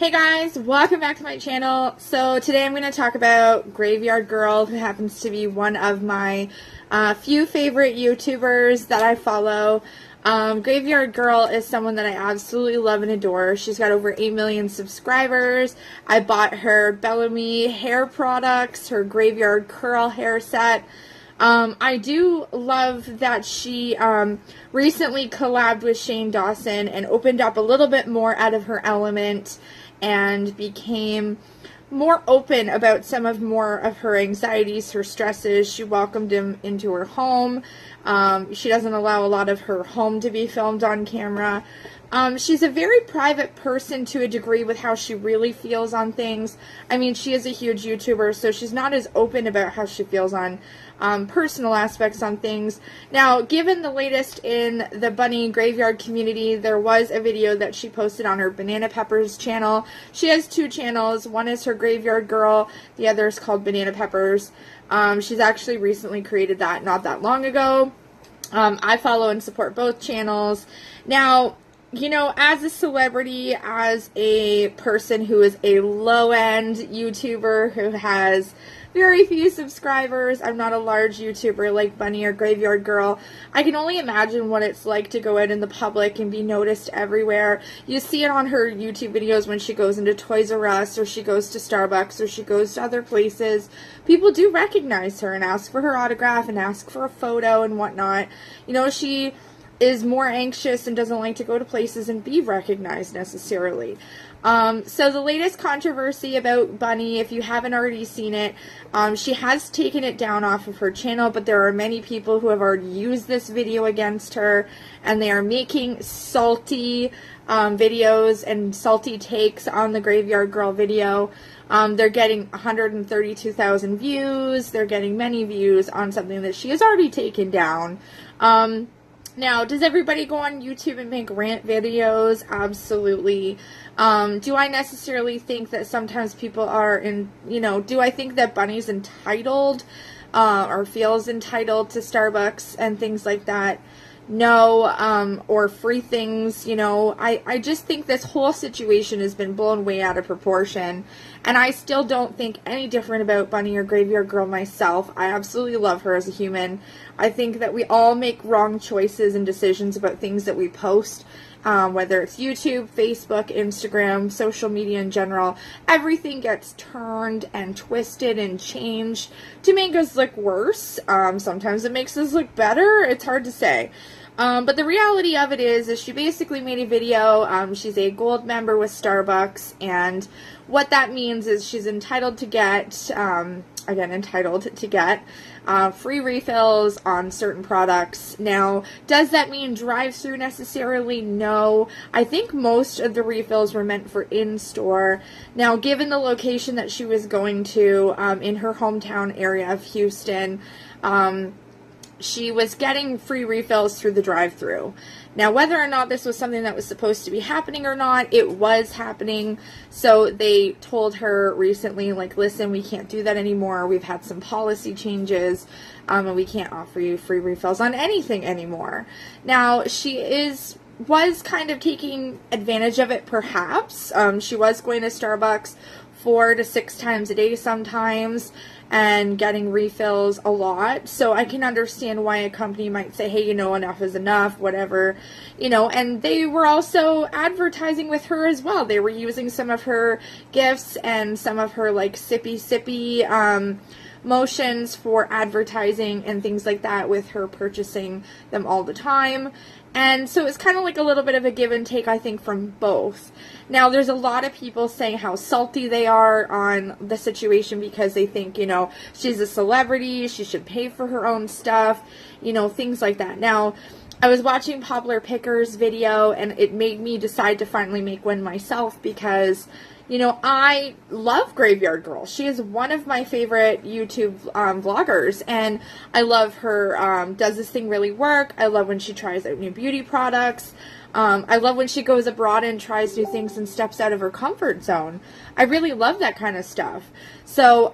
Hey guys, welcome back to my channel. So today I'm going to talk about Grav3yardgirl, who happens to be one of my few favorite YouTubers that I follow. Grav3yardgirl is someone that I absolutely love and adore. She's got over 8 million subscribers. I bought her Bellamy hair products, her Grav3yard curl hair set. I do love that she recently collabed with Shane Dawson and opened up a little bit more out of her element and became more open about some of more of her anxieties, her stresses. She welcomed him into her home. She doesn't allow a lot of her home to be filmed on camera. She's a very private person to a degree with how she really feels on things. I mean, she is a huge YouTuber, so she's not as open about how she feels on personal aspects on things. Now, given the latest in the bunny graveyard community, there was a video that she posted on her Banana Peppers channel. She has two channels. One is her Grav3yardgirl. The other is called Banana Peppers. She's actually recently created that not that long ago. I follow and support both channels. Now, you know, as a celebrity, as a person who is a low-end YouTuber who has very few subscribers, I'm not a large YouTuber like Bunny or Grav3yardgirl, I can only imagine what it's like to go out in the public and be noticed everywhere. You see it on her YouTube videos when she goes into Toys R Us, or she goes to Starbucks, or she goes to other places. People do recognize her and ask for her autograph and ask for a photo and whatnot. You know, she is more anxious and doesn't like to go to places and be recognized necessarily. So the latest controversy about Bunny, if you haven't already seen it, she has taken it down off of her channel, but there are many people who have already used this video against her, and they are making salty videos and salty takes on the Grav3yardgirl video. They're getting 132,000 views. They're getting many views on something that she has already taken down. Now, does everybody go on YouTube and make rant videos? Absolutely. Do I necessarily think that sometimes people are do I think that Bunny's entitled, or feels entitled to Starbucks and things like that? No, or free things, I just think this whole situation has been blown way out of proportion, and I still don't think any different about Bunny or Grav3yardgirl myself. I absolutely love her as a human. I think that we all make wrong choices and decisions about things that we post, whether it's YouTube, Facebook, Instagram, social media in general. Everything gets turned and twisted and changed to make us look worse. Sometimes it makes us look better. It's hard to say. But the reality of it is she basically made a video. She's a gold member with Starbucks, and what that means is she's entitled to get, free refills on certain products. Now, does that mean drive-through necessarily? No. I think most of the refills were meant for in-store. Now, given the location that she was going to, in her hometown area of Houston, she was getting free refills through the drive-thru. Now, whether or not this was something that was supposed to be happening or not, it was happening. So they told her recently, like, listen, we can't do that anymore. We've had some policy changes, and we can't offer you free refills on anything anymore. Now, she was kind of taking advantage of it, perhaps. She was going to Starbucks 4 to 6 times a day sometimes, and getting refills a lot. So I can understand why a company might say, hey, enough is enough, whatever, and they were also advertising with her as well. They were using some of her gifts and some of her, like, sippy motions for advertising and things like that, with her purchasing them all the time. And so it's kind of like a little bit of a give and take, I think, from both. Now, there's a lot of people saying how salty they are on the situation because they think, she's a celebrity, she should pay for her own stuff, things like that. Now, I was watching Popular Picker's video, and it made me decide to finally make one myself because, I love Grav3yardgirl. She is one of my favorite YouTube vloggers, and I love her, does this thing really work? I love when she tries out new beauty products. I love when she goes abroad and tries new things and steps out of her comfort zone. I really love that kind of stuff. So,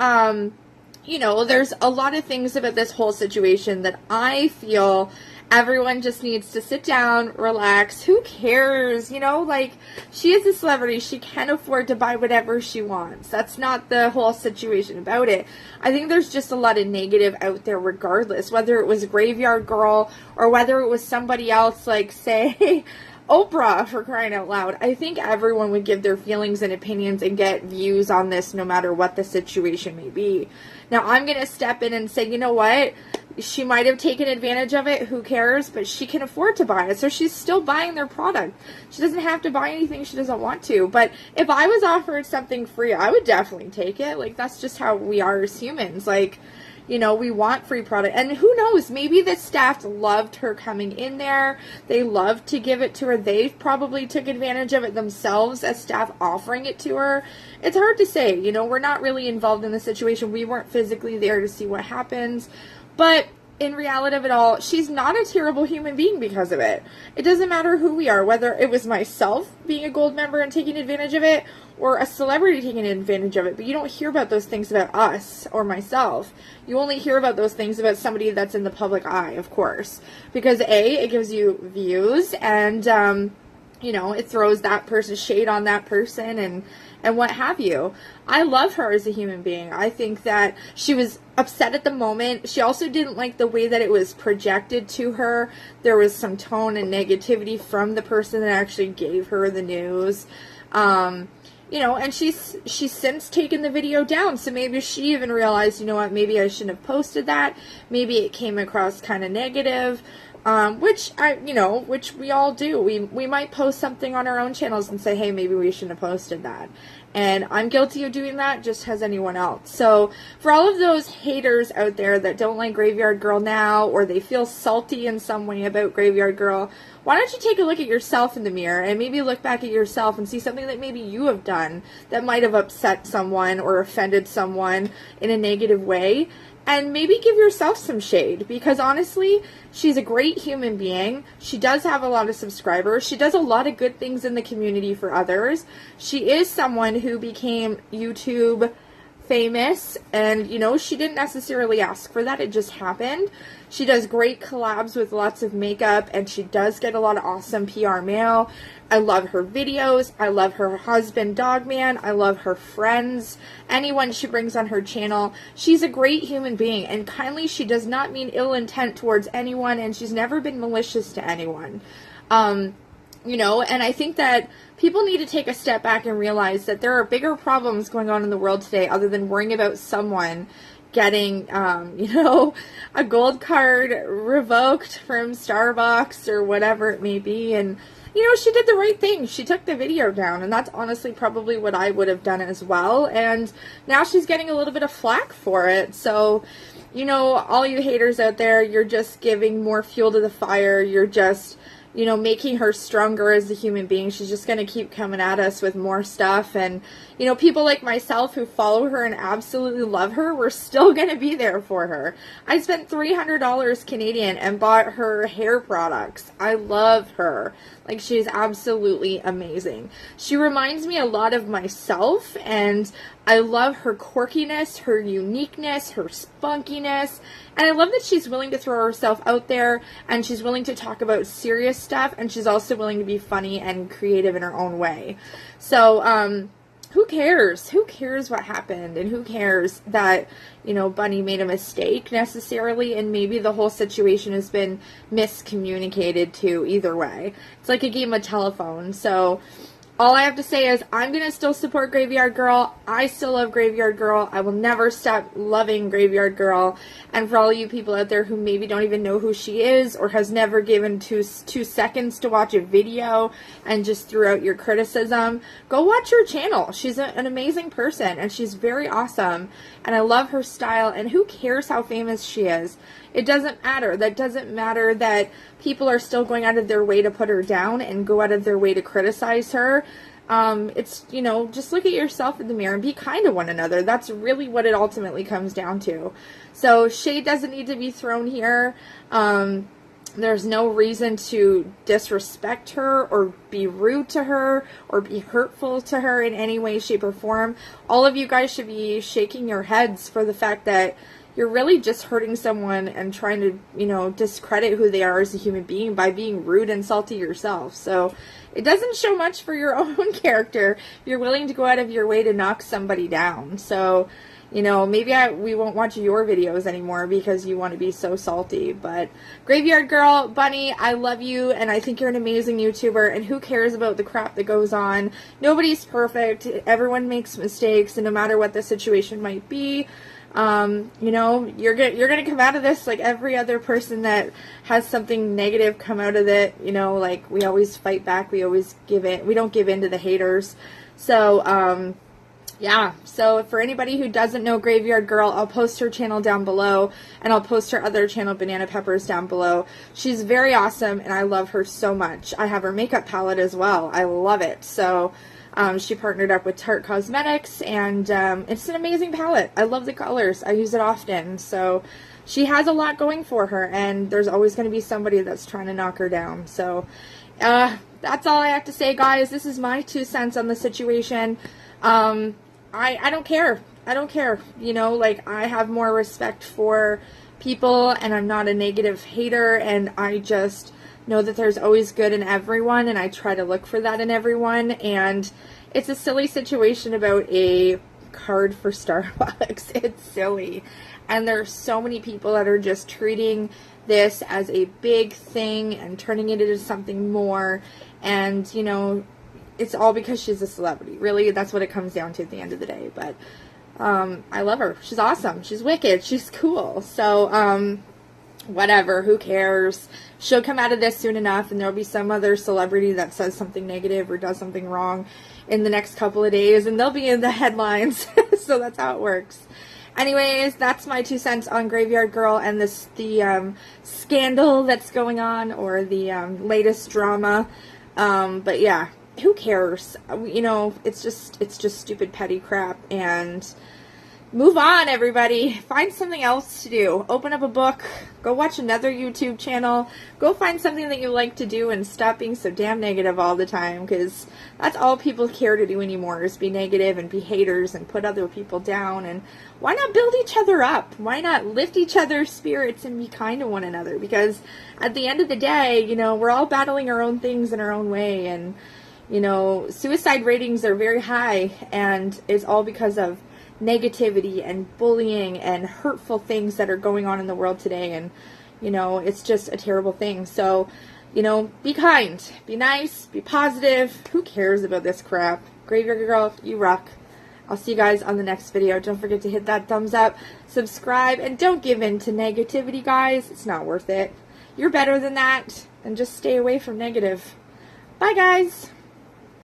there's a lot of things about this whole situation that I feel Everyone just needs to sit down, relax. Who cares? You know, like, she is a celebrity. She can afford to buy whatever she wants. That's not the whole situation about it. I think there's just a lot of negative out there regardless, whether it was Grav3yardgirl or whether it was somebody else, like, say, Oprah, for crying out loud. I think everyone would give their feelings and opinions and get views on this no matter what the situation may be. Now, I'm going to step in and say, you know what? She might have taken advantage of it. Who cares? But she can afford to buy it. So she's still buying their product. She doesn't have to buy anything she doesn't want to. But if I was offered something free, I would definitely take it. Like, that's just how we are as humans. Like, you know, we want free product. And who knows, maybe the staff loved her coming in there. They loved to give it to her. They probably took advantage of it themselves as staff offering it to her. It's hard to say. You know, we're not really involved in the situation. We weren't physically there to see what happens. But in reality of it all, she's not a terrible human being because of it. It doesn't matter who we are, whether it was myself being a gold member and taking advantage of it, or a celebrity taking advantage of it. But you don't hear about those things about us or myself. You only hear about those things about somebody that's in the public eye, of course. Because A, it gives you views, and you know, it throws that person's shade on that person and what have you. I love her as a human being. I think that she was upset at the moment. She also didn't like the way that it was projected to her. There was some tone and negativity from the person that actually gave her the news. You know, and she's since taken the video down, so maybe she even realized, you know what, maybe I shouldn't have posted that. Maybe it came across kind of negative. Which we all do. We might post something on our own channels and say, hey, maybe we shouldn't have posted that. And I'm guilty of doing that, just as anyone else. So for all of those haters out there that don't like Grav3yardgirl now, or they feel salty in some way about Grav3yardgirl, why don't you take a look at yourself in the mirror and maybe look back at yourself and see something that maybe you have done that might have upset someone or offended someone in a negative way. And maybe give yourself some shade, because honestly, she's a great human being. She does have a lot of subscribers. She does a lot of good things in the community for others. She is someone who became YouTube famous, and you know, she didn't necessarily ask for that. It just happened. She does great collabs with lots of makeup, and she does get a lot of awesome PR mail. I love her videos. I love her husband, Dogman. I love her friends. Anyone she brings on her channel. She's a great human being, and kindly, she does not mean ill intent towards anyone, and she's never been malicious to anyone. You know, and I think that people need to take a step back and realize that there are bigger problems going on in the world today other than worrying about someone getting, you know, a gold card revoked from Starbucks or whatever it may be. And, you know, she did the right thing. She took the video down, and that's honestly probably what I would have done as well. And now she's getting a little bit of flack for it. So, you know, all you haters out there, you're just giving more fuel to the fire. You're just, you know, making her stronger as a human being. She's just going to keep coming at us with more stuff. And, you know, people like myself who follow her and absolutely love her, we're still going to be there for her. I spent $300 Canadian and bought her hair products. I love her. Like, she's absolutely amazing. She reminds me a lot of myself, and I love her quirkiness, her uniqueness, her spunkiness, and I love that she's willing to throw herself out there, and she's willing to talk about serious stuff, and she's also willing to be funny and creative in her own way. So, who cares? Who cares what happened? And who cares that, you know, Bunny made a mistake necessarily, and maybe the whole situation has been miscommunicated too, either way. It's like a game of telephone. So all I have to say is I'm going to still support Grav3yardgirl. I still love Grav3yardgirl. I will never stop loving Grav3yardgirl. And for all you people out there who maybe don't even know who she is or has never given two seconds to watch a video and just threw out your criticism, go watch her channel. She's an amazing person, and she's very awesome. And I love her style, and who cares how famous she is? It doesn't matter. That doesn't matter that people are still going out of their way to put her down and go out of their way to criticize her. It's, you know, just look at yourself in the mirror and be kind to one another. That's really what it ultimately comes down to. So shade doesn't need to be thrown here. There's no reason to disrespect her or be rude to her or be hurtful to her in any way, shape, or form. All of you guys should be shaking your heads for the fact that, you're really just hurting someone and trying to, you know, discredit who they are as a human being by being rude and salty yourself. So it doesn't show much for your own character. You're willing to go out of your way to knock somebody down. So, you know, maybe we won't watch your videos anymore because you want to be so salty. But Graveyard Girl, Bunny, I love you, and I think you're an amazing YouTuber, and who cares about the crap that goes on? Nobody's perfect. Everyone makes mistakes, and no matter what the situation might be, you know, you're gonna come out of this like every other person that has something negative come out of it. You know, like, we always fight back. We always give in. We don't give in to the haters. So, yeah, so for anybody who doesn't know Graveyard Girl, I'll post her channel down below, and I'll post her other channel, Banana Peppers, down below. She's very awesome, and I love her so much. I have her makeup palette as well. I love it. So she partnered up with Tarte Cosmetics, and it's an amazing palette. I love the colors. I use it often. So she has a lot going for her, and there's always going to be somebody that's trying to knock her down. So that's all I have to say, guys. This is my 2 cents on the situation. I don't care. I don't care. You know, like, I have more respect for people, and I'm not a negative hater, and I just know that there's always good in everyone, and I try to look for that in everyone. And it's a silly situation about a card for Starbucks. It's silly. And there's so many people that are just treating this as a big thing and turning it into something more. And, you know, it's all because she's a celebrity. Really, that's what it comes down to at the end of the day. But I love her. She's awesome. She's wicked. She's cool. So, whatever. Who cares? She'll come out of this soon enough, and there'll be some other celebrity that says something negative or does something wrong in the next couple of days, and they'll be in the headlines. So that's how it works. Anyways, that's my 2 cents on Graveyard Girl and the scandal that's going on, or the latest drama. But yeah. Who cares? You know, it's just stupid, petty crap, and move on, everybody. Find something else to do. Open up a book. Go watch another YouTube channel. Go find something that you like to do, and stop being so damn negative all the time, because that's all people care to do anymore, is be negative and be haters and put other people down. And why not build each other up? Why not lift each other's spirits and be kind to one another? Because at the end of the day, you know, we're all battling our own things in our own way, and you know, suicide ratings are very high, and it's all because of negativity and bullying and hurtful things that are going on in the world today. And, you know, it's just a terrible thing. So, you know, be kind, be nice, be positive. Who cares about this crap? Graveyard Girl, you rock. I'll see you guys on the next video. Don't forget to hit that thumbs up, subscribe, and don't give in to negativity, guys. It's not worth it. You're better than that, and just stay away from negative. Bye, guys.